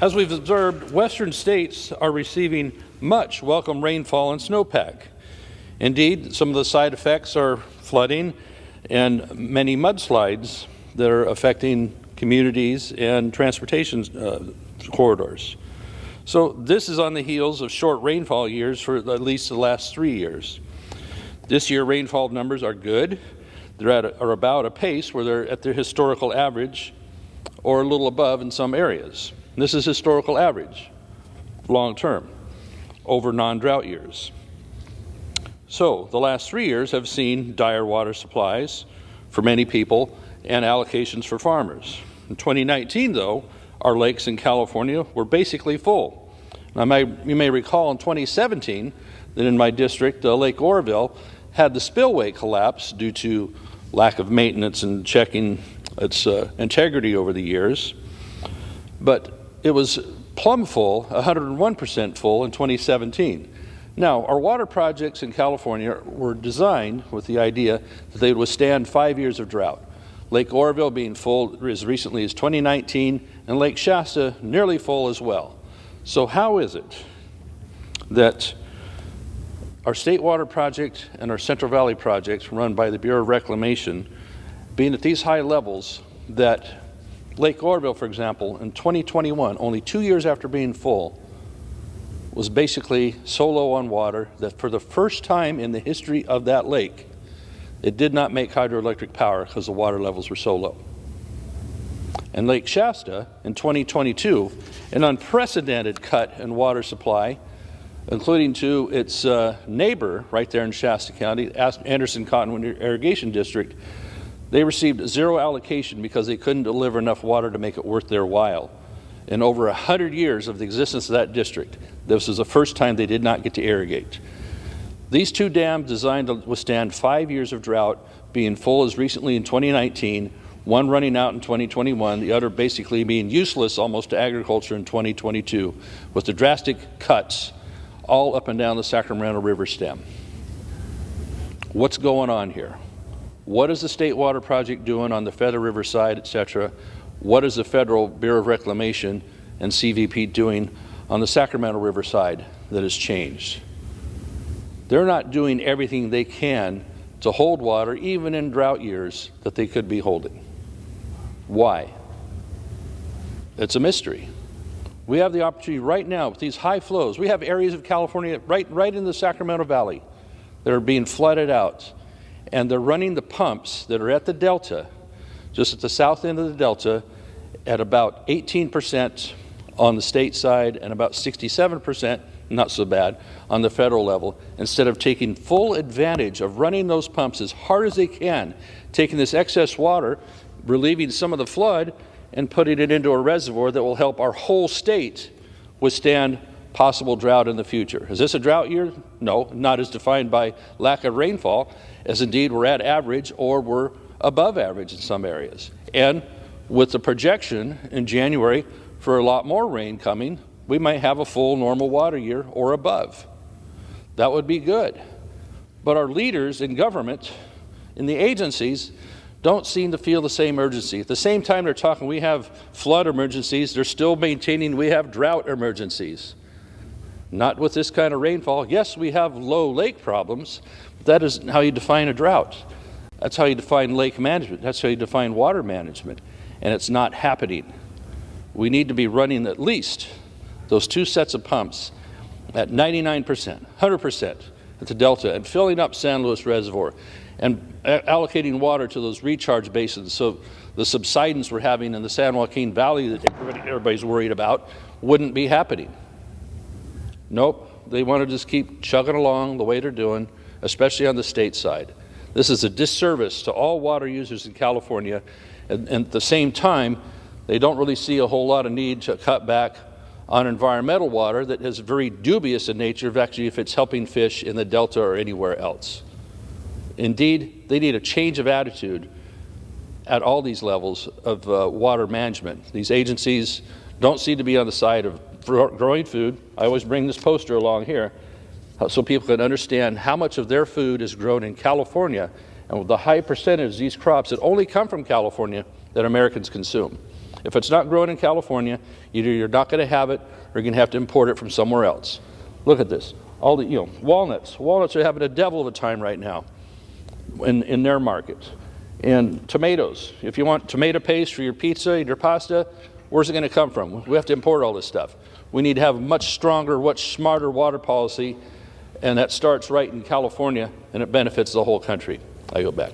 As we've observed, western states are receiving much welcome rainfall and snowpack. Indeed, some of the side effects are flooding and many mudslides that are affecting communities and transportation corridors. So this is on the heels of short rainfall years for at least the last 3 years. This year, rainfall numbers are good. Are about a pace where they're at their historical average or a little above in some areas. This is historical average, long term, over non-drought years. So the last 3 years have seen dire water supplies for many people and allocations for farmers. In 2019, though, our lakes in California were basically full. Now, you may recall in 2017 that in my district, Lake Oroville had the spillway collapse due to lack of maintenance and checking its integrity over the years. But it was plumb full, 101% full in 2017. Now, our water projects in California were designed with the idea that they would withstand 5 years of drought. Lake Oroville being full as recently as 2019, and Lake Shasta nearly full as well. So how is it that our State Water Project and our Central Valley projects run by the Bureau of Reclamation, being at these high levels, that Lake Oroville, for example, in 2021, only 2 years after being full, was basically so low on water that for the first time in the history of that lake, it did not make hydroelectric power because the water levels were so low. And Lake Shasta, in 2022, an unprecedented cut in water supply, including to its neighbor right there in Shasta County, Anderson-Cottonwood Irrigation District. They received zero allocation because they couldn't deliver enough water to make it worth their while. In over 100 years of the existence of that district, this was the first time they did not get to irrigate. These two dams designed to withstand 5 years of drought, being full as recently in 2019, one running out in 2021, the other basically being useless almost to agriculture in 2022, with the drastic cuts all up and down the Sacramento River stem. What's going on here? What is the State Water Project doing on the Feather River side, etc.? What is the Federal Bureau of Reclamation and CVP doing on the Sacramento River side that has changed? They're not doing everything they can to hold water, even in drought years, that they could be holding. Why? It's a mystery. We have the opportunity right now with these high flows. We have areas of California right in the Sacramento Valley that are being flooded out. And they're running the pumps that are at the Delta, just at the south end of the Delta, at about 18% on the state side and about 67%, not so bad, on the federal level, instead of taking full advantage of running those pumps as hard as they can, taking this excess water, relieving some of the flood, and putting it into a reservoir that will help our whole state withstand possible drought in the future. Is this a drought year? No, not as defined by lack of rainfall, as indeed we're at average or we're above average in some areas. And with the projection in January for a lot more rain coming, we might have a full normal water year or above. That would be good. But our leaders in government, in the agencies, don't seem to feel the same urgency. At the same time they're talking we have flood emergencies, they're still maintaining we have drought emergencies. Not with this kind of rainfall. Yes, we have low lake problems, but that isn't how you define a drought. That's how you define lake management. That's how you define water management. And it's not happening. We need to be running at least those two sets of pumps at 99%, 100% at the Delta, and filling up San Luis Reservoir and allocating water to those recharge basins so the subsidence we're having in the San Joaquin Valley that everybody's worried about wouldn't be happening. Nope, they want to just keep chugging along the way they're doing, especially on the state side. This is a disservice to all water users in California, and at the same time, they don't really see a whole lot of need to cut back on environmental water that is very dubious in nature, if it's helping fish in the Delta or anywhere else. Indeed, they need a change of attitude at all these levels of water management. These agencies don't seem to be on the side of growing food. I always bring this poster along here so people can understand how much of their food is grown in California and with the high percentage of these crops that only come from California that Americans consume. If it's not grown in California, either you're not going to have it or you're going to have to import it from somewhere else. Look at this. All the, walnuts. Walnuts are having a devil of a time right now in their market. And tomatoes. If you want tomato paste for your pizza and your pasta, where's it going to come from? We have to import all this stuff. We need to have a much stronger, much smarter water policy, and that starts right in California, and it benefits the whole country. I go back.